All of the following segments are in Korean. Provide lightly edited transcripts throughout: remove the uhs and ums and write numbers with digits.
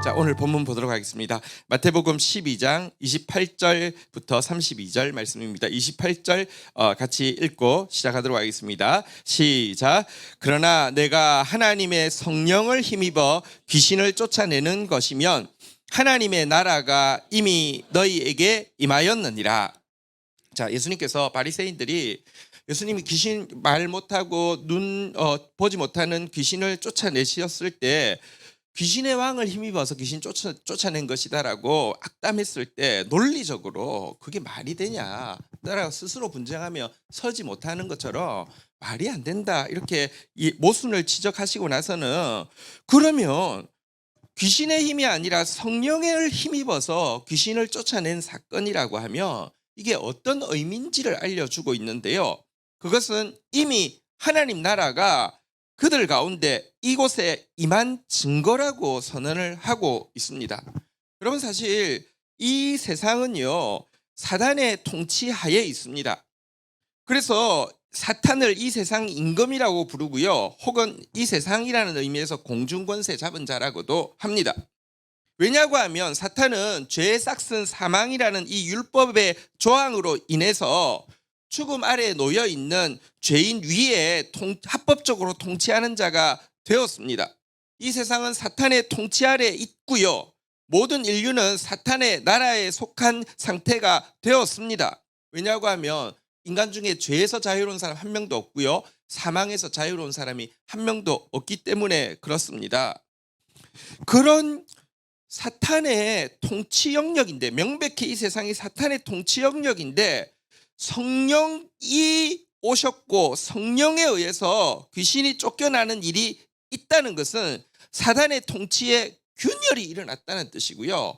자, 오늘 본문 보도록 하겠습니다. 마태복음 12장 28절부터 32절 말씀입니다. 28절 같이 읽고 시작하도록 하겠습니다. 시작. 그러나 내가 하나님의 성령을 힘입어 귀신을 쫓아내는 것이면 하나님의 나라가 이미 너희에게 임하였느니라. 자, 예수님께서 바리새인들이 예수님이 귀신 말 못하고 보지 못하는 귀신을 쫓아내셨을 때 귀신의 왕을 힘입어서 귀신 쫓아낸 것이다라고 악담했을 때 논리적으로 그게 말이 되냐, 따라 스스로 분쟁하며 서지 못하는 것처럼 말이 안 된다 이렇게 모순을 지적하시고 나서는 그러면 귀신의 힘이 아니라 성령을 힘입어서 귀신을 쫓아낸 사건이라고 하면 이게 어떤 의미인지를 알려주고 있는데요. 그것은 이미 하나님 나라가 그들 가운데 이곳에 임한 증거라고 선언을 하고 있습니다. 여러분, 사실 이 세상은요 사단의 통치하에 있습니다. 그래서 사탄을 이 세상 임금이라고 부르고요, 혹은 이 세상이라는 의미에서 공중권세 잡은 자라고도 합니다. 왜냐고 하면 사탄은 죄의 싹슨 사망이라는 이 율법의 조항으로 인해서 죽음 아래에 놓여 있는 죄인 위에 합법적으로 통치하는 자가 되었습니다. 이 세상은 사탄의 통치 아래에 있고요, 모든 인류는 사탄의 나라에 속한 상태가 되었습니다. 왜냐고 하면 인간 중에 죄에서 자유로운 사람 한 명도 없고요, 사망에서 자유로운 사람이 한 명도 없기 때문에 그렇습니다. 그런 사탄의 통치 영역인데, 명백히 이 세상이 사탄의 통치 영역인데 성령이 오셨고 성령에 의해서 귀신이 쫓겨나는 일이 있다는 것은 사단의 통치에 균열이 일어났다는 뜻이고요,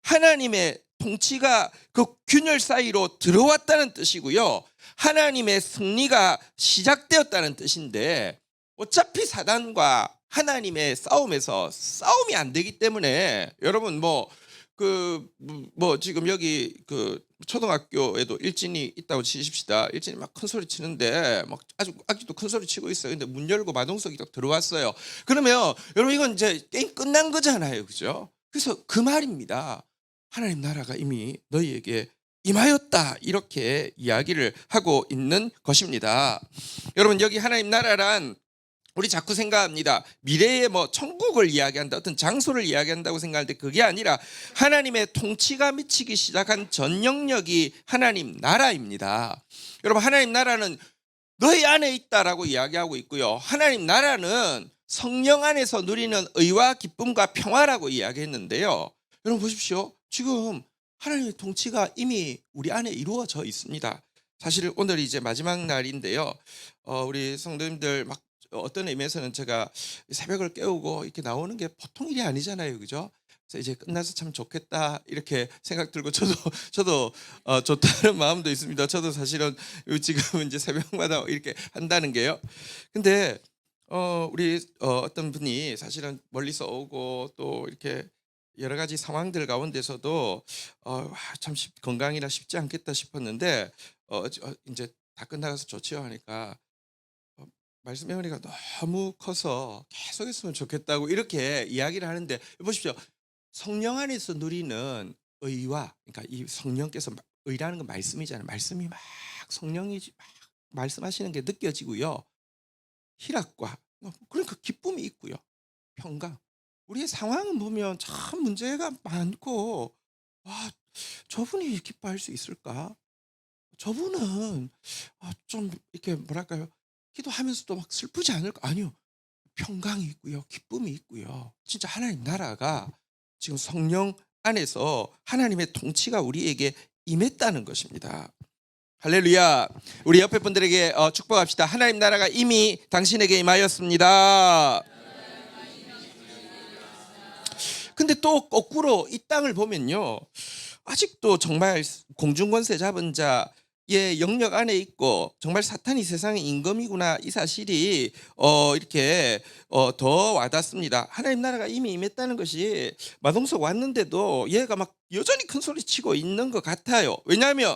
하나님의 통치가 그 균열 사이로 들어왔다는 뜻이고요, 하나님의 승리가 시작되었다는 뜻인데, 어차피 사단과 하나님의 싸움에서 싸움이 안 되기 때문에 여러분 지금 여기 초등학교에도 일진이 있다고 치십시다. 일진이 막 큰 소리 치는데 막 아직도 큰 소리 치고 있어요. 근데 문 열고 마동석이 딱 들어왔어요. 그러면 여러분 이건 이제 게임 끝난 거잖아요, 그죠? 그래서 그 말입니다. 하나님 나라가 이미 너희에게 임하였다, 이렇게 이야기를 하고 있는 것입니다. 여러분, 여기 하나님 나라란 우리 자꾸 생각합니다. 미래의 천국을 이야기한다, 어떤 장소를 이야기한다고 생각하는데 그게 아니라 하나님의 통치가 미치기 시작한 전 영역이 하나님 나라입니다. 여러분, 하나님 나라는 너희 안에 있다라고 이야기하고 있고요, 하나님 나라는 성령 안에서 누리는 의와 기쁨과 평화라고 이야기했는데요. 여러분 보십시오. 지금 하나님의 통치가 이미 우리 안에 이루어져 있습니다. 사실 오늘이 이제 마지막 날인데요. 우리 성도님들 어떤 의미에서는 제가 새벽을 깨우고 이렇게 나오는 게 보통 일이 아니잖아요, 그죠? 그래서 이제 끝나서 참 좋겠다 이렇게 생각 들고 저도 좋다는 마음도 있습니다. 저도 사실은 지금 이제 새벽마다 이렇게 한다는 게요. 근데 우리 어떤 분이 사실은 멀리서 오고 또 이렇게 여러 가지 상황들 가운데서도 참 건강이라 쉽지 않겠다 싶었는데 이제 다 끝나가서 좋지요 하니까 말씀 메모리가 너무 커서 계속 했으면 좋겠다고 이렇게 이야기를 하는데, 보십시오. 성령 안에서 누리는 의와, 그러니까 이 성령께서 의라는 건 말씀이잖아요. 말씀이 막 성령이 막 말씀하시는 게 느껴지고요, 희락과 그러니까 기쁨이 있고요, 평강. 우리의 상황은 보면 참 문제가 많고, 와, 저분이 기뻐할 수 있을까? 저분은 좀 이렇게 뭐랄까요, 기도하면서도 막 슬프지 않을까? 아니요, 평강이 있고요, 기쁨이 있고요. 진짜 하나님 나라가 지금 성령 안에서 하나님의 통치가 우리에게 임했다는 것입니다. 할렐루야. 우리 옆에 분들에게 축복합시다. 하나님 나라가 이미 당신에게 임하였습니다. 근데 또 거꾸로 이 땅을 보면요, 아직도 정말 공중권세 잡은 자의 영역 안에 있고 정말 사탄이 세상의 임금이구나, 이 사실이 이렇게 더 와닿습니다. 하나님 나라가 이미 임했다는 것이 마동석 왔는데도 얘가 막 여전히 큰 소리 치고 있는 것 같아요. 왜냐하면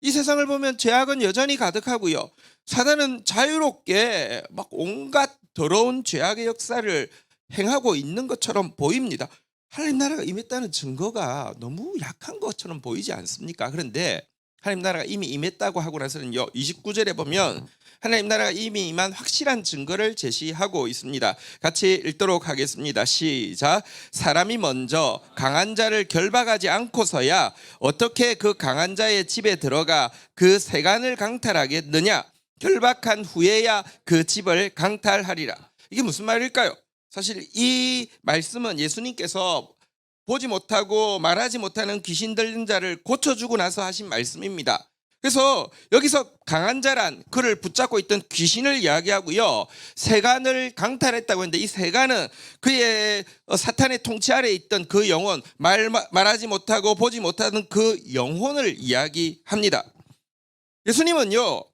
이 세상을 보면 죄악은 여전히 가득하고요, 사단은 자유롭게 막 온갖 더러운 죄악의 역사를 행하고 있는 것처럼 보입니다. 하나님 나라가 임했다는 증거가 너무 약한 것처럼 보이지 않습니까? 그런데 하나님 나라가 이미 임했다고 하고 나서는요, 29절에 보면 하나님 나라가 이미 임한 확실한 증거를 제시하고 있습니다. 같이 읽도록 하겠습니다. 시작. 사람이 먼저 강한 자를 결박하지 않고서야 어떻게 그 강한 자의 집에 들어가 그 세간을 강탈하겠느냐? 결박한 후에야 그 집을 강탈하리라. 이게 무슨 말일까요? 사실 이 말씀은 예수님께서 보지 못하고 말하지 못하는 귀신 들린 자를 고쳐주고 나서 하신 말씀입니다. 그래서 여기서 강한 자란 그를 붙잡고 있던 귀신을 이야기하고요, 세간을 강탈했다고 했는데 이 세간은 그의 사탄의 통치 아래에 있던 그 영혼, 말하지 못하고 보지 못하는 그 영혼을 이야기합니다. 예수님은요,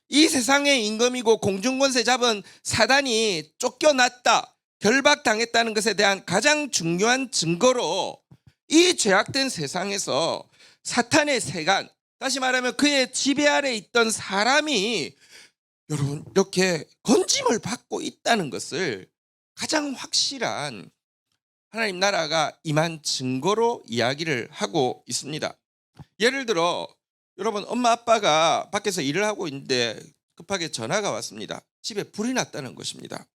이 세상의 임금이고 공중권세 잡은 사단이 쫓겨났다, 결박당했다는 것에 대한 가장 중요한 증거로 이 죄악된 세상에서 사탄의 세간, 다시 말하면 그의 지배 아래 있던 사람이 여러분 이렇게 건짐을 받고 있다는 것을 가장 확실한 하나님 나라가 임한 증거로 이야기를 하고 있습니다. 예를 들어 여러분, 엄마 아빠가 밖에서 일을 하고 있는데 급하게 전화가 왔습니다. 집에 불이 났다는 것입니다.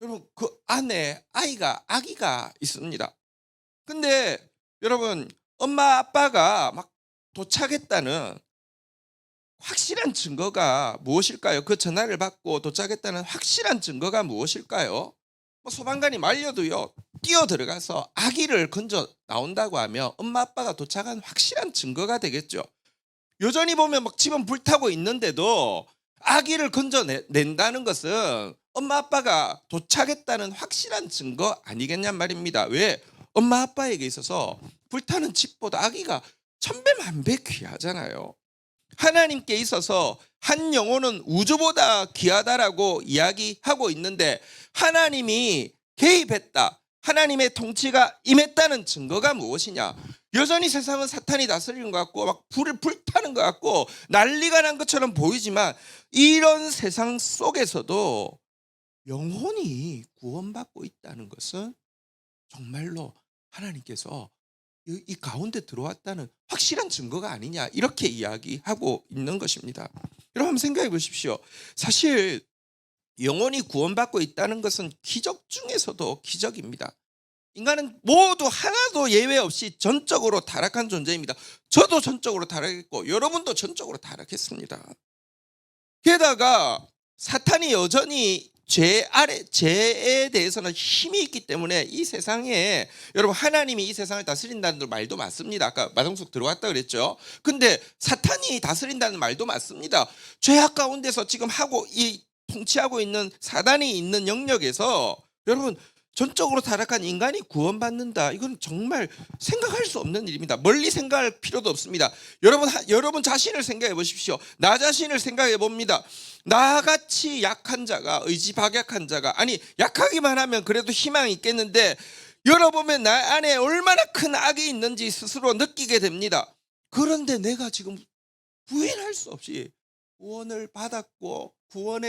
여러분, 그 안에 아기가 있습니다. 근데 여러분, 엄마 아빠가 막 도착했다는 확실한 증거가 무엇일까요? 그 전화를 받고 도착했다는 확실한 증거가 무엇일까요? 소방관이 말려도요, 뛰어 들어가서 아기를 건져 나온다고 하면 엄마 아빠가 도착한 확실한 증거가 되겠죠. 여전히 보면 막 집은 불타고 있는데도 아기를 건져낸다는 것은 엄마 아빠가 도착했다는 확실한 증거 아니겠냔 말입니다. 왜? 엄마 아빠에게 있어서 불타는 집보다 아기가 천배만배 귀하잖아요. 하나님께 있어서 한 영혼은 우주보다 귀하다라고 이야기하고 있는데 하나님이 개입했다, 하나님의 통치가 임했다는 증거가 무엇이냐? 여전히 세상은 사탄이 다스리는 것 같고 막 불을 불타는 것 같고 난리가 난 것처럼 보이지만 이런 세상 속에서도 영혼이 구원받고 있다는 것은 정말로 하나님께서 이 가운데 들어왔다는 확실한 증거가 아니냐, 이렇게 이야기하고 있는 것입니다. 여러분 한번 생각해 보십시오. 사실 영혼이 구원받고 있다는 것은 기적 중에서도 기적입니다. 인간은 모두 하나도 예외 없이 전적으로 타락한 존재입니다. 저도 전적으로 타락했고 여러분도 전적으로 타락했습니다. 게다가 사탄이 여전히 죄에 대해서는 힘이 있기 때문에 이 세상에, 여러분 하나님이 이 세상을 다스린다는 말도 맞습니다. 아까 마동석 들어왔다 그랬죠. 근데 사탄이 다스린다는 말도 맞습니다. 죄악 가운데서 지금 통치하고 있는 사단이 있는 영역에서 여러분 전적으로 타락한 인간이 구원받는다, 이건 정말 생각할 수 없는 일입니다. 멀리 생각할 필요도 없습니다. 여러분 자신을 생각해 보십시오. 나 자신을 생각해 봅니다. 나같이 약한 자가, 의지박약한 자가, 아니 약하기만 하면 그래도 희망이 있겠는데 열어보면 나 안에 얼마나 큰 악이 있는지 스스로 느끼게 됩니다. 그런데 내가 지금 부인할 수 없이 구원을 받았고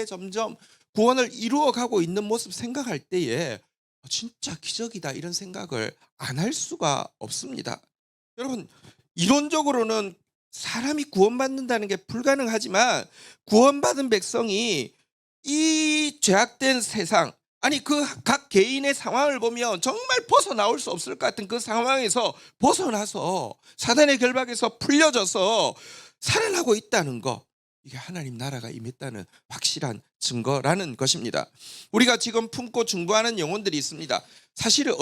점점 구원을 이루어가고 있는 모습 생각할 때에 진짜 기적이다, 이런 생각을 안 할 수가 없습니다. 여러분, 이론적으로는 사람이 구원받는다는 게 불가능하지만 구원받은 백성이 이 죄악된 세상, 아니 그 각 개인의 상황을 보면 정말 벗어나올 수 없을 것 같은 그 상황에서 벗어나서 사단의 결박에서 풀려져서 살아나고 있다는 거, 이게 하나님 나라가 임했다는 확실한 증거라는 것입니다. 우리가 지금 품고 중보하는 영혼들이 있습니다. 사실은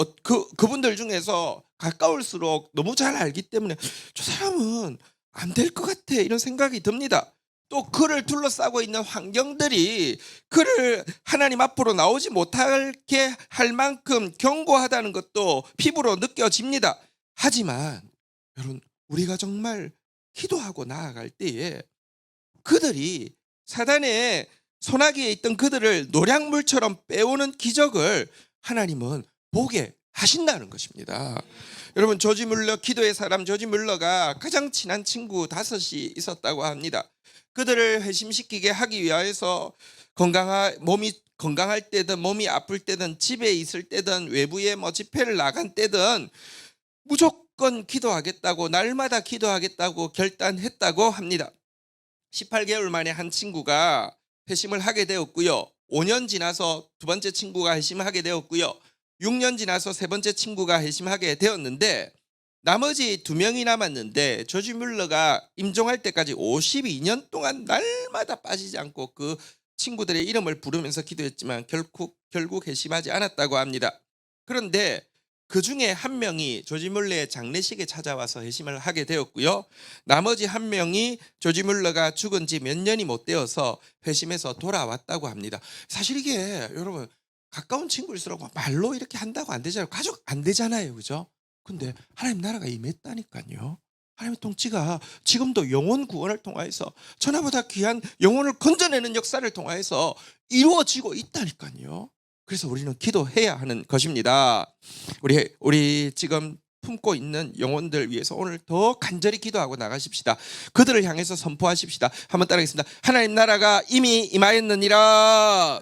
그분들 중에서 가까울수록 너무 잘 알기 때문에 저 사람은 안 될 것 같아, 이런 생각이 듭니다. 또 그를 둘러싸고 있는 환경들이 그를 하나님 앞으로 나오지 못하게 할 만큼 견고하다는 것도 피부로 느껴집니다. 하지만 여러분, 우리가 정말 기도하고 나아갈 때에 그들이 사단의 소나기에 있던 그들을 노략물처럼 빼오는 기적을 하나님은 보게 하신다는 것입니다. 여러분, 기도의 사람 조지 뮬러가 가장 친한 친구 5이 있었다고 합니다. 그들을 회심시키게 하기 위해서 몸이 건강할 때든 몸이 아플 때든 집에 있을 때든 외부에 뭐 집회를 나간 때든 무조건 기도하겠다고 날마다 기도하겠다고 결단했다고 합니다. 18개월 만에 한 친구가 회심을 하게 되었고요. 5년 지나서 두 번째 친구가 회심하게 되었고요. 6년 지나서 세 번째 친구가 회심하게 되었는데 나머지 두 명이 남았는데 조지 뮬러가 임종할 때까지 52년 동안 날마다 빠지지 않고 그 친구들의 이름을 부르면서 기도했지만 결국 회심하지 않았다고 합니다. 그런데 그 중에 한 명이 조지 뮬러의 장례식에 찾아와서 회심을 하게 되었고요. 나머지 한 명이 조지 뮬러가 죽은 지 몇 년이 못 되어서 회심해서 돌아왔다고 합니다. 사실 이게 여러분 가까운 친구일수록 말로 이렇게 한다고 안 되잖아요. 가족 안 되잖아요. 그죠? 근데 하나님 나라가 임했다니까요. 하나님의 통치가 지금도 영혼 구원을 통하여서 천하보다 귀한 영혼을 건져내는 역사를 통하여서 이루어지고 있다니까요. 그래서 우리는 기도해야 하는 것입니다. 우리 지금 품고 있는 영혼들 위해서 오늘 더 간절히 기도하고 나가십시다. 그들을 향해서 선포하십시다. 한번 따라하겠습니다. 하나님 나라가 이미 임하였느니라.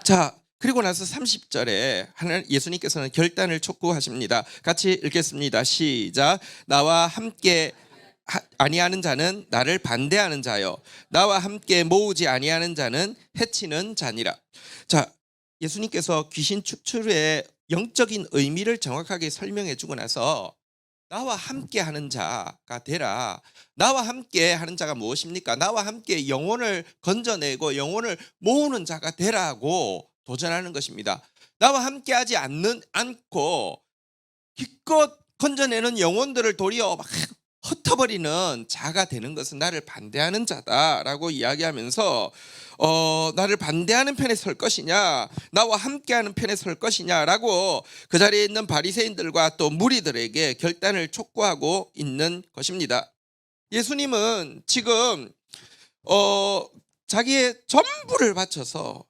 자, 그리고 나서 30절에 예수님께서는 결단을 촉구하십니다. 같이 읽겠습니다. 시작. 나와 함께 아니하는 자는 나를 반대하는 자요, 나와 함께 모으지 아니하는 자는 해치는 자니라. 자, 예수님께서 귀신 축출의 영적인 의미를 정확하게 설명해 주고 나서 나와 함께 하는 자가 되라. 나와 함께 하는 자가 무엇입니까? 나와 함께 영혼을 건져내고 영혼을 모으는 자가 되라고 도전하는 것입니다. 나와 함께 하지 않고 기껏 건져내는 영혼들을 도리어 막 흩어버리는 자가 되는 것은 나를 반대하는 자다라고 이야기하면서 나를 반대하는 편에 설 것이냐, 나와 함께하는 편에 설 것이냐라고 그 자리에 있는 바리새인들과 또 무리들에게 결단을 촉구하고 있는 것입니다. 예수님은 지금 자기의 전부를 바쳐서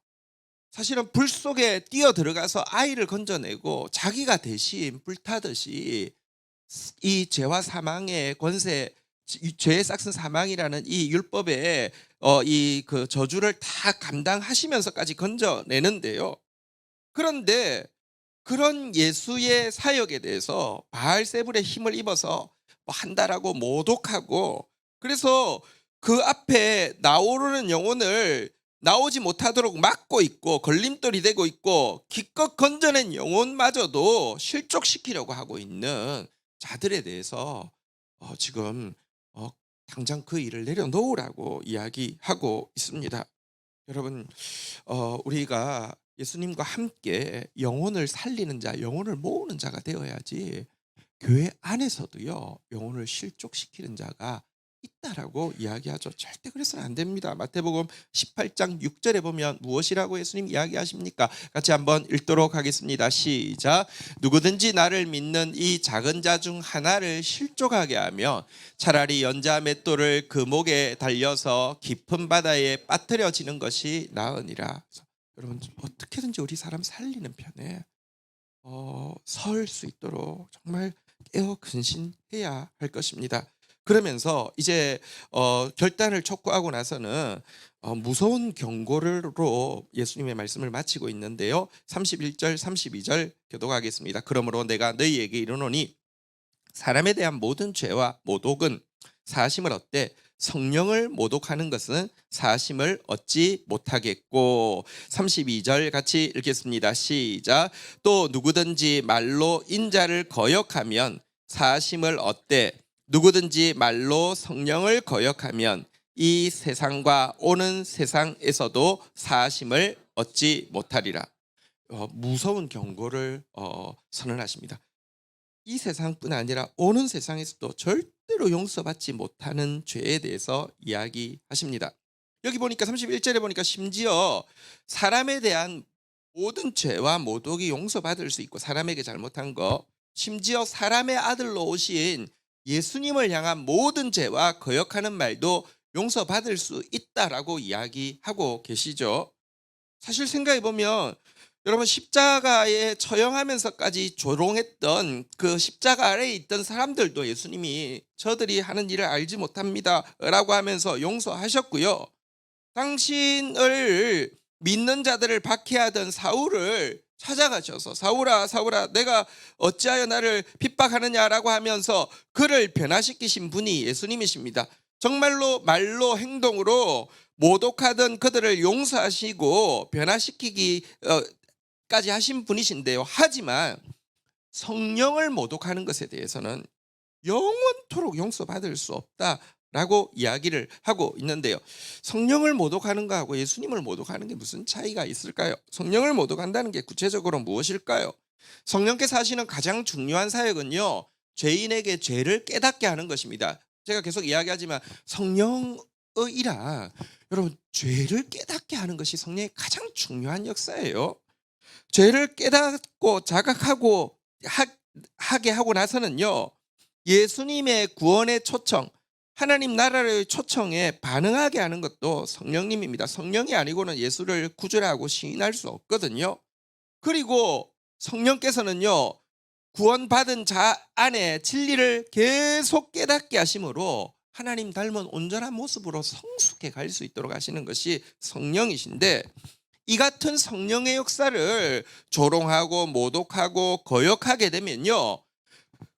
사실은 불 속에 뛰어 들어가서 아이를 건져내고 자기가 대신 불타듯이 이 죄와 사망의 권세, 죄의 싹슨 사망이라는 이 율법의 이 그 저주를 다 감당하시면서까지 건져내는데요. 그런데 그런 예수의 사역에 대해서 바알세불의 힘을 입어서 뭐 한다라고 모독하고, 그래서 그 앞에 나오르는 영혼을 나오지 못하도록 막고 있고 걸림돌이 되고 있고 기껏 건져낸 영혼마저도 실족시키려고 하고 있는 자들에 대해서 지금 당장 그 일을 내려놓으라고 이야기하고 있습니다. 여러분, 우리가 예수님과 함께 영혼을 살리는 자, 영혼을 모으는 자가 되어야지 교회 안에서도요 영혼을 실족시키는 자가 있다라고 이야기하죠. 절대 그래서는 안 됩니다. 마태복음 18장 6절에 보면 무엇이라고 예수님 이야기하십니까? 같이 한번 읽도록 하겠습니다. 시작. 누구든지 나를 믿는 이 작은 자 중 하나를 실족하게 하면 차라리 연자 맷돌을 그 목에 달려서 깊은 바다에 빠뜨려지는 것이 나으니라. 여러분, 어떻게든지 우리 사람 살리는 편에 설 수 있도록 정말 깨어 근신해야 할 것입니다. 그러면서 이제 결단을 촉구하고 나서는 무서운 경고로 예수님의 말씀을 마치고 있는데요. 31절 32절 교독하겠습니다. 그러므로 내가 너희에게 이르노니 사람에 대한 모든 죄와 모독은 사심을 얻되 성령을 모독하는 것은 사심을 얻지 못하겠고. 32절 같이 읽겠습니다. 시작. 또 누구든지 말로 인자를 거역하면 사심을 얻되 누구든지 말로 성령을 거역하면 이 세상과 오는 세상에서도 사심을 얻지 못하리라. 무서운 경고를 선언하십니다. 이 세상뿐 아니라 오는 세상에서도 절대로 용서받지 못하는 죄에 대해서 이야기하십니다. 여기 보니까 31절에 보니까 심지어 사람에 대한 모든 죄와 모독이 용서받을 수 있고 사람에게 잘못한 거, 심지어 사람의 아들로 오신 예수님을 향한 모든 죄와 거역하는 말도 용서받을 수 있다라고 이야기하고 계시죠. 사실 생각해 보면 여러분, 십자가에 처형하면서까지 조롱했던 그 십자가 아래에 있던 사람들도 예수님이 저들이 하는 일을 알지 못합니다 라고 하면서 용서하셨고요. 당신을 믿는 자들을 박해하던 사울을 찾아가셔서 사울아 사울아 내가 어찌하여 나를 핍박하느냐라고 하면서 그를 변화시키신 분이 예수님이십니다. 정말로 말로 행동으로 모독하던 그들을 용서하시고 변화시키기까지 하신 분이신데요. 하지만 성령을 모독하는 것에 대해서는 영원토록 용서받을 수 없다라고 이야기를 하고 있는데요. 성령을 모독하는 거하고 예수님을 모독하는 게 무슨 차이가 있을까요? 성령을 모독한다는 게 구체적으로 무엇일까요? 성령께서 하시는 가장 중요한 사역은요, 죄인에게 죄를 깨닫게 하는 것입니다. 제가 계속 이야기하지만 성령의라 여러분 죄를 깨닫게 하는 것이 성령의 가장 중요한 역사예요. 죄를 깨닫고 자각하고 하게 하고 나서는요, 예수님의 구원의 초청, 하나님 나라의 초청에 반응하게 하는 것도 성령님입니다. 성령이 아니고는 예수를 구주라고 시인할 수 없거든요. 그리고 성령께서는요, 구원받은 자 안에 진리를 계속 깨닫게 하심으로 하나님 닮은 온전한 모습으로 성숙해 갈 수 있도록 하시는 것이 성령이신데, 이 같은 성령의 역사를 조롱하고 모독하고 거역하게 되면요,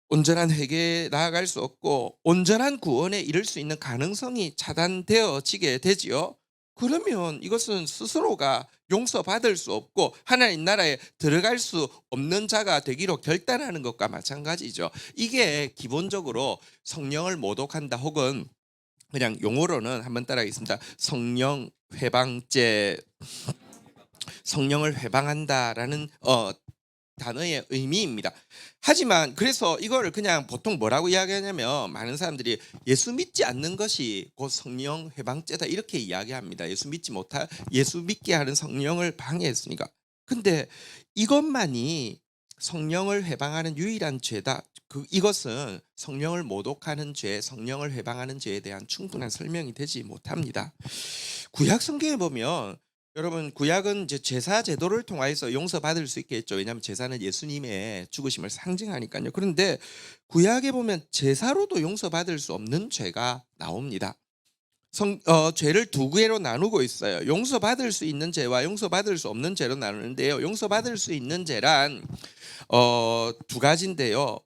온전한 회개에 나아갈 수 없고 온전한 구원에 이를 수 있는 가능성이 차단되어지게 되지요. 그러면 이것은 스스로가 용서받을 수 없고 하나님 나라에 들어갈 수 없는 자가 되기로 결단하는 것과 마찬가지죠. 이게 기본적으로 성령을 모독한다, 혹은 그냥 용어로는 한번 따라하겠습니다. 성령 회방죄, 성령을 회방한다라는 단어의 의미입니다. 하지만 그래서 이거를 그냥 보통 뭐라고 이야기하냐면, 많은 사람들이 예수 믿지 않는 것이 곧 성령 회방죄다 이렇게 이야기합니다. 예수 믿게 하는 성령을 방해했으니까. 근데 이것만이 성령을 회방하는 유일한 죄다, 이것은 성령을 모독하는 죄, 성령을 회방하는 죄에 대한 충분한 설명이 되지 못합니다. 구약 성경에 보면, 여러분, 구약은 이제 제사 제도를 통해서 용서받을 수 있겠죠. 왜냐하면 제사는 예수님의 죽으심을 상징하니까요. 그런데 구약에 보면 제사로도 용서받을 수 없는 죄가 나옵니다. 죄를 두 개로 나누고 있어요. 용서받을 수 있는 죄와 용서받을 수 없는 죄로 나누는데요. 용서받을 수 있는 죄란 두 가지인데요.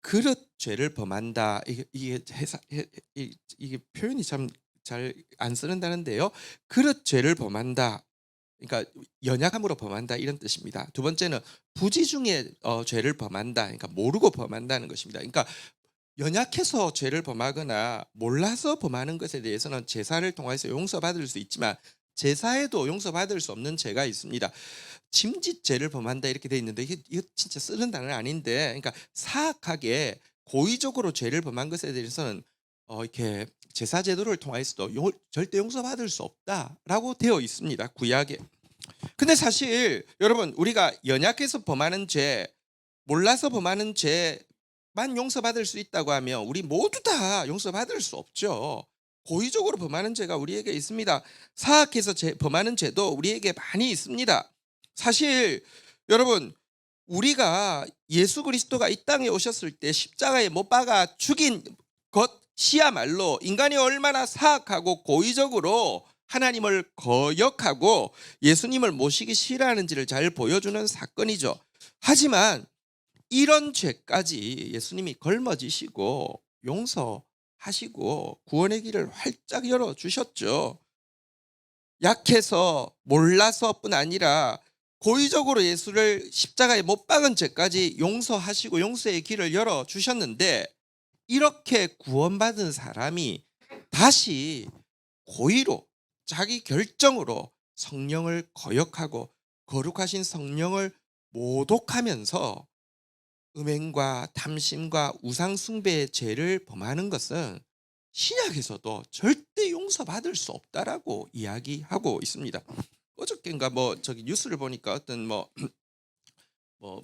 그릇 죄를 범한다. 이게 표현이 참 잘 안 쓰는다는데요. 그릇 죄를 범한다, 그러니까 연약함으로 범한다, 이런 뜻입니다. 두 번째는 부지 중에 죄를 범한다, 그러니까 모르고 범한다는 것입니다. 그러니까 연약해서 죄를 범하거나 몰라서 범하는 것에 대해서는 제사를 통해서 용서받을 수 있지만 제사에도 용서받을 수 없는 죄가 있습니다. 짐짓죄를 범한다 이렇게 돼 있는데, 이거 진짜 쓰는 단어는 아닌데, 그러니까 사악하게 고의적으로 죄를 범한 것에 대해서는 이렇게 제사 제도를 통해서도 절대 용서받을 수 없다라고 되어 있습니다, 구약에. 근데 사실 여러분, 우리가 연약해서 범하는 죄, 몰라서 범하는 죄만 용서받을 수 있다고 하면 우리 모두 다 용서받을 수 없죠. 고의적으로 범하는 죄가 우리에게 있습니다. 사악해서 범하는 죄도 우리에게 많이 있습니다. 사실 여러분, 우리가 예수 그리스도가 이 땅에 오셨을 때 십자가에 못 박아 죽인 것이야말로 인간이 얼마나 사악하고 고의적으로 하나님을 거역하고 예수님을 모시기 싫어하는지를 잘 보여주는 사건이죠. 하지만 이런 죄까지 예수님이 걸머지시고 용서하시고 구원의 길을 활짝 열어주셨죠. 약해서 몰라서뿐 아니라 고의적으로 예수를 십자가에 못 박은 죄까지 용서하시고 용서의 길을 열어주셨는데, 이렇게 구원받은 사람이 다시 고의로 자기 결정으로 성령을 거역하고 거룩하신 성령을 모독하면서 음행과 탐심과 우상 숭배의 죄를 범하는 것은 신약에서도 절대 용서받을 수 없다라고 이야기하고 있습니다. 어저께인가 저기 뉴스를 보니까 어떤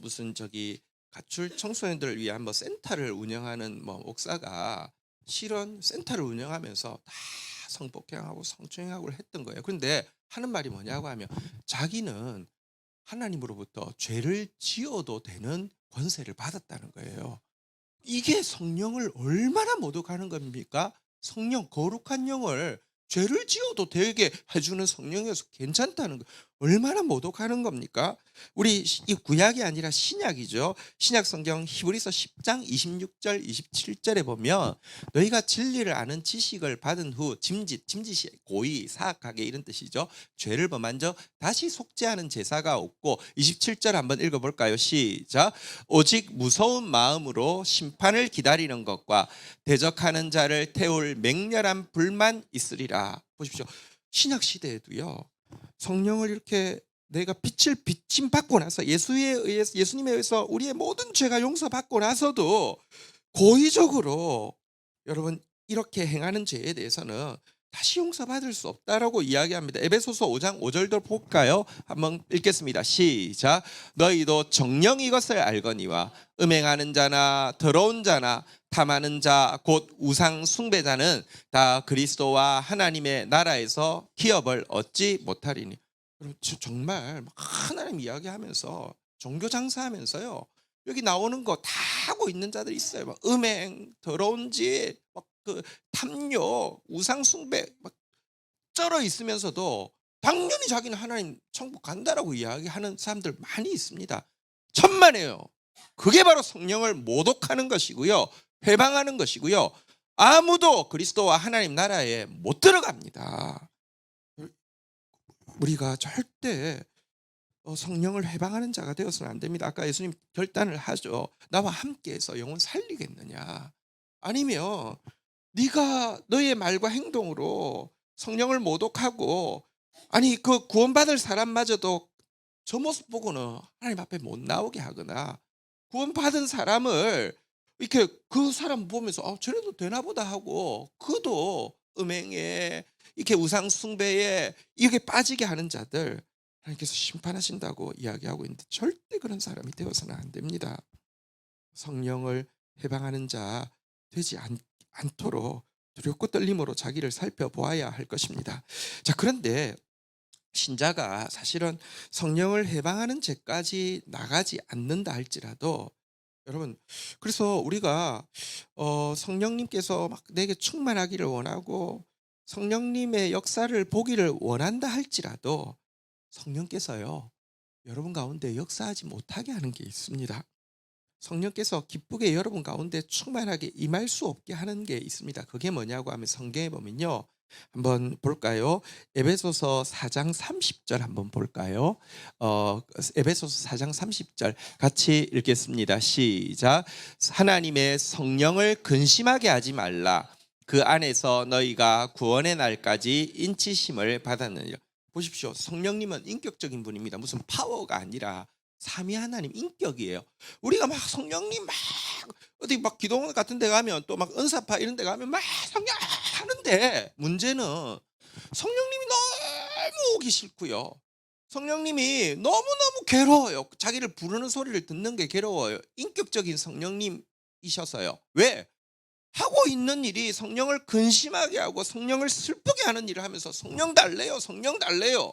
무슨 저기 가출 청소년들을 위한 센터를 운영하는 목사가 실은 센터를 운영하면서 다 성폭행하고 성추행하고 했던 거예요. 그런데 하는 말이 뭐냐고 하면, 자기는 하나님으로부터 죄를 지어도 되는 권세를 받았다는 거예요. 이게 성령을 얼마나 모독하는 겁니까? 성령, 거룩한 영을 죄를 지어도 되게 해주는 성령이어서 괜찮다는 거. 얼마나 모독하는 겁니까? 우리 이 구약이 아니라 신약이죠. 신약 성경 히브리서 10장 26절 27절에 보면 너희가 진리를 아는 지식을 받은 후 짐짓이 고의 사악하게 이런 뜻이죠. 죄를 범한 적 다시 속죄하는 제사가 없고 27절 한번 읽어볼까요? 시작. 오직 무서운 마음으로 심판을 기다리는 것과 대적하는 자를 태울 맹렬한 불만 있으리라. 보십시오. 신약 시대에도요. 성령을 이렇게 내가 빛을 비침 받고 나서 예수님에 의해서 우리의 모든 죄가 용서받고 나서도 고의적으로 여러분 이렇게 행하는 죄에 대해서는 다시 용서받을 수 없다라고 이야기합니다. 에베소서 5장 5절도 볼까요? 한번 읽겠습니다. 시작. 너희도 정녕 이것을 알거니와 음행하는 자나 더러운 자나 탐하는 자 곧 우상 숭배자는 다 그리스도와 하나님의 나라에서 기업을 얻지 못하리니. 정말 하나님 이야기하면서 종교 장사하면서요. 여기 나오는 거 다 하고 있는 자들이 있어요. 막 음행, 더러운 짓, 막 그 탐욕, 우상 숭배 막 쩔어 있으면서도 당연히 자기는 하나님 천국 간다라고 이야기하는 사람들 많이 있습니다. 천만에요. 그게 바로 성령을 모독하는 것이고요. 회방하는 것이고요. 아무도 그리스도와 하나님 나라에 못 들어갑니다. 우리가 절대 성령을 해방하는 자가 되어서는 안 됩니다. 아까 예수님 결단을 하죠. 나와 함께해서 영혼 살리겠느냐. 아니면 네가 너의 말과 행동으로 성령을 모독하고 아니 그 구원받을 사람마저도 저 모습 보고는 하나님 앞에 못 나오게 하거나 구원받은 사람을 이렇게 그 사람 보면서 저래도 되나 보다 하고 그도 음행에 이렇게 우상 숭배에 이렇게 빠지게 하는 자들 하나님께서 심판하신다고 이야기하고 있는데 절대 그런 사람이 되어서는 안 됩니다. 성령을 해방하는 자 되지 않도록 두렵고 떨림으로 자기를 살펴보아야 할 것입니다. 자, 그런데 신자가 사실은 성령을 해방하는 죄까지 나가지 않는다 할지라도 여러분 그래서 우리가 성령님께서 막 내게 충만하기를 원하고 성령님의 역사를 보기를 원한다 할지라도 성령께서요 여러분 가운데 역사하지 못하게 하는 게 있습니다. 성령께서 기쁘게 여러분 가운데 충만하게 임할 수 없게 하는 게 있습니다. 그게 뭐냐고 하면 성경에 보면요. 한번 볼까요? 에베소서 4장 30절 한번 볼까요? 에베소서 4장 30절 같이 읽겠습니다. 시작. 하나님의 성령을 근심하게 하지 말라. 그 안에서 너희가 구원의 날까지 인치심을 받았느니라. 보십시오. 성령님은 인격적인 분입니다. 무슨 파워가 아니라 삼위 하나님 인격이에요. 우리가 막 성령님 막 어디 막 기도원 같은 데 가면 또 막 은사파 이런 데 가면 막 성령 하는데 문제는 성령님이 너무 오기 싫고요. 성령님이 너무너무 괴로워요. 자기를 부르는 소리를 듣는 게 괴로워요. 인격적인 성령님이셔서요. 왜? 하고 있는 일이 성령을 근심하게 하고 성령을 슬프게 하는 일을 하면서 성령 달래요. 성령 달래요.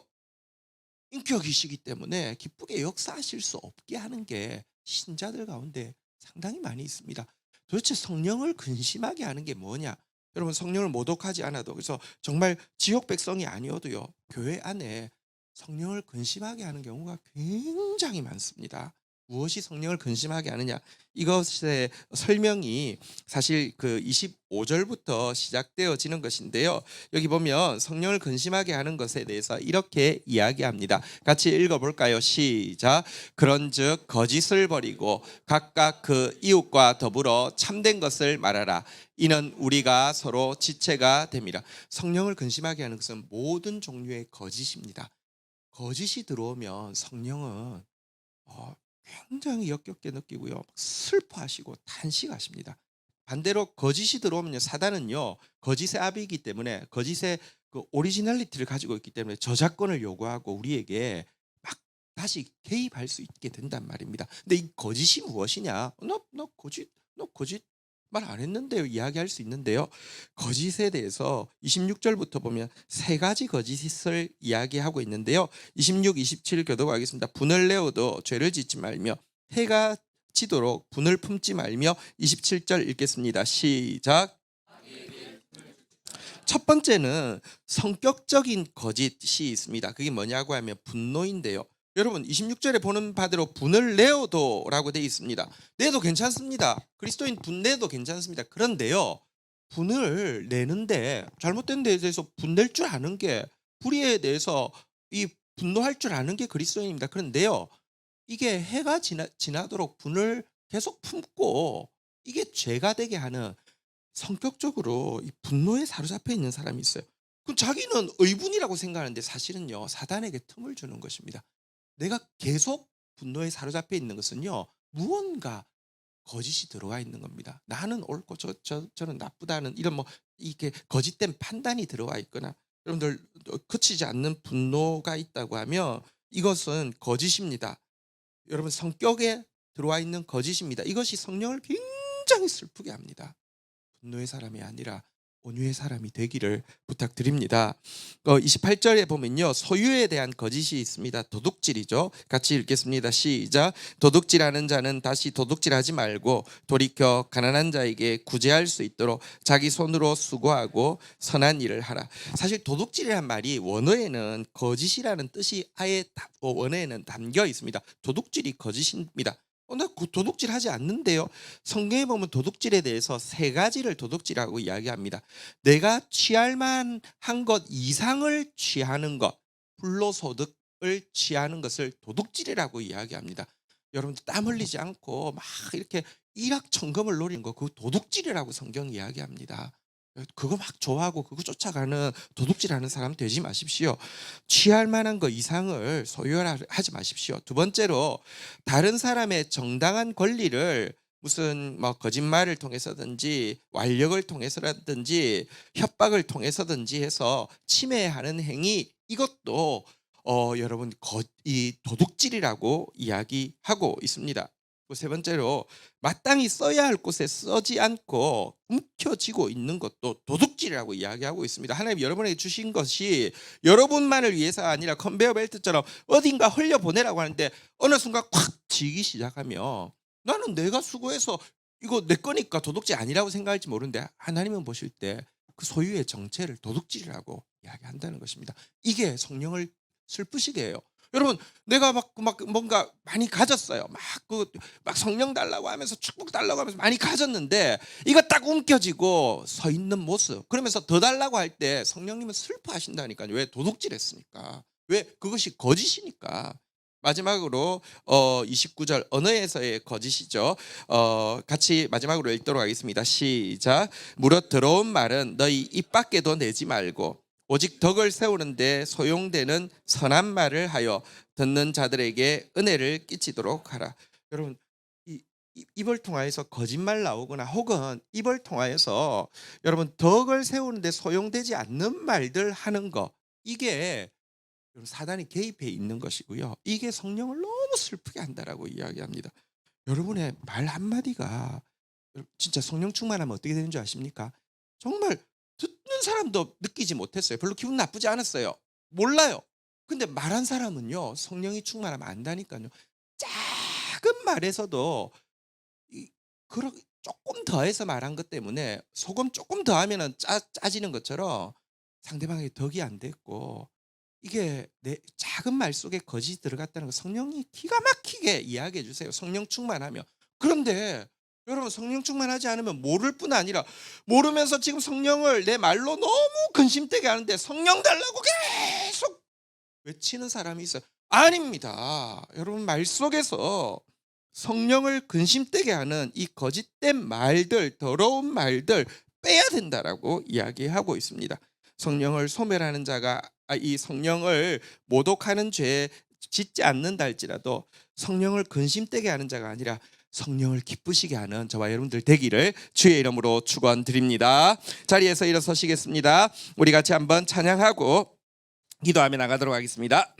인격이시기 때문에 기쁘게 역사하실 수 없게 하는 게 신자들 가운데 상당히 많이 있습니다. 도대체 성령을 근심하게 하는 게 뭐냐? 여러분 성령을 모독하지 않아도 그래서 정말 지옥 백성이 아니어도요. 교회 안에 성령을 근심하게 하는 경우가 굉장히 많습니다. 무엇이 성령을 근심하게 하느냐? 이것의 설명이 사실 그 25절부터 시작되어지는 것인데요. 여기 보면 성령을 근심하게 하는 것에 대해서 이렇게 이야기합니다. 같이 읽어볼까요? 시작. 그런즉 거짓을 버리고 각각 그 이웃과 더불어 참된 것을 말하라. 이는 우리가 서로 지체가 됨이라. 성령을 근심하게 하는 것은 모든 종류의 거짓입니다. 거짓이 들어오면 성령은 굉장히 역겹게 느끼고요. 슬퍼하시고 탄식하십니다. 반대로 거짓이 들어오면 사단은요. 거짓의 아비이기 때문에 거짓의 그 오리지널리티를 가지고 있기 때문에 저작권을 요구하고 우리에게 막 다시 개입할 수 있게 된단 말입니다. 근데 이 거짓이 무엇이냐? 너 거짓 말 안 했는데요. 이야기할 수 있는데요. 거짓에 대해서 26절부터 보면 세 가지 거짓을 이야기하고 있는데요. 26, 27 교독하겠습니다. 분을 내어도 죄를 짓지 말며 해가 지도록 분을 품지 말며 27절 읽겠습니다. 시작. 첫 번째는 성격적인 거짓이 있습니다. 그게 뭐냐고 하면 분노인데요. 여러분 26절에 보는 바대로 분을 내어도라고 되어 있습니다. 내도 괜찮습니다. 그리스도인 분내도 괜찮습니다. 그런데요. 분을 내는데 잘못된 데에 대해서 분낼 줄 아는 게 불의에 대해서 이 분노할 줄 아는 게 그리스도인입니다. 그런데요. 이게 해가 지나도록 분을 계속 품고 이게 죄가 되게 하는 성격적으로 이 분노에 사로잡혀 있는 사람이 있어요. 그럼 자기는 의분이라고 생각하는데 사실은요. 사단에게 틈을 주는 것입니다. 내가 계속 분노에 사로잡혀 있는 것은요. 무언가 거짓이 들어와 있는 겁니다. 나는 옳고 저는 나쁘다는 이런 뭐 이렇게 거짓된 판단이 들어와 있거나 여러분들 그치지 않는 분노가 있다고 하면 이것은 거짓입니다. 여러분 성격에 들어와 있는 거짓입니다. 이것이 성령을 굉장히 슬프게 합니다. 분노의 사람이 아니라 온유의 사람이 되기를 부탁드립니다. 28절에 보면요. 소유에 대한 거짓이 있습니다. 도둑질이죠. 같이 읽겠습니다. 시작. 도둑질하는 자는 다시 도둑질하지 말고 돌이켜 가난한 자에게 구제할 수 있도록 자기 손으로 수고하고 선한 일을 하라. 사실 도둑질이란 말이 원어에는 거짓이라는 뜻이 아예 원어에는 담겨 있습니다. 도둑질이 거짓입니다. 나 도둑질 하지 않는데요. 성경에 보면 도둑질에 대해서 세 가지를 도둑질하고 이야기합니다. 내가 취할 만한 것 이상을 취하는 것, 불로소득을 취하는 것을 도둑질이라고 이야기합니다. 여러분들 땀 흘리지 않고 막 이렇게 일확천금을 노리는 거, 그거 도둑질이라고 성경이 이야기합니다. 그거 막 좋아하고 그거 쫓아가는 도둑질하는 사람 되지 마십시오. 취할 만한 거 이상을 소유하지 마십시오. 두 번째로 다른 사람의 정당한 권리를 무슨 뭐 거짓말을 통해서든지 완력을 통해서라든지 협박을 통해서든지 해서 침해하는 행위, 이것도 여러분 이 도둑질이라고 이야기하고 있습니다. 세 번째로 마땅히 써야 할 곳에 쓰지 않고 움켜쥐고 있는 것도 도둑질이라고 이야기하고 있습니다. 하나님 여러분에게 주신 것이 여러분만을 위해서가 아니라 컨베이어 벨트처럼 어딘가 흘려보내라고 하는데 어느 순간 콱 쥐기 시작하면 나는 내가 수고해서 이거 내 거니까 도둑질 아니라고 생각할지 모르는데 하나님은 보실 때 그 소유의 정체를 도둑질이라고 이야기한다는 것입니다. 이게 성령을 슬프시게 해요. 여러분 내가 막 뭔가 많이 가졌어요. 막 성령 달라고 하면서 축복 달라고 하면서 많이 가졌는데 이거 딱 움켜쥐고 서 있는 모습, 그러면서 더 달라고 할 때 성령님은 슬퍼하신다니까요. 왜? 도둑질했으니까. 왜? 그것이 거짓이니까. 마지막으로 29절 언어에서의 거짓이죠. 같이 마지막으로 읽도록 하겠습니다. 시작. 무릇 더러운 말은 너희 입 밖에도 내지 말고 오직 덕을 세우는데 소용되는 선한 말을 하여 듣는 자들에게 은혜를 끼치도록 하라. 여러분 입을 통하여서 거짓말 나오거나 혹은 입을 통하여서 여러분 덕을 세우는데 소용되지 않는 말들 하는 거, 이게 사단이 개입해 있는 것이고요. 이게 성령을 너무 슬프게 한다라고 이야기합니다. 여러분의 말 한마디가 진짜 성령 충만하면 어떻게 되는 줄 아십니까? 정말 듣는 사람도 느끼지 못했어요. 별로 기분 나쁘지 않았어요. 몰라요. 근데 말한 사람은요. 성령이 충만하면 안다니까요. 작은 말에서도 조금 더해서 말한 것 때문에 소금 조금 더하면 짜지는 것처럼 상대방에게 덕이 안 됐고, 이게 내 작은 말 속에 거짓이 들어갔다는 거 성령이 기가 막히게 이야기해 주세요. 성령 충만하면. 그런데 여러분 성령 충만하지 않으면 모를 뿐 아니라 모르면서 지금 성령을 내 말로 너무 근심되게 하는데 성령 달라고 계속 외치는 사람이 있어요. 아닙니다. 여러분 말 속에서 성령을 근심되게 하는 이 거짓된 말들, 더러운 말들 빼야 된다라고 이야기하고 있습니다. 성령을 소멸하는 자가 이 성령을 모독하는 죄 짓지 않는다 할지라도 성령을 근심되게 하는 자가 아니라 성령을 기쁘시게 하는 저와 여러분들 되기를 주의 이름으로 축원드립니다. 자리에서 일어서시겠습니다. 우리 같이 한번 찬양하고 기도하며 나가도록 하겠습니다.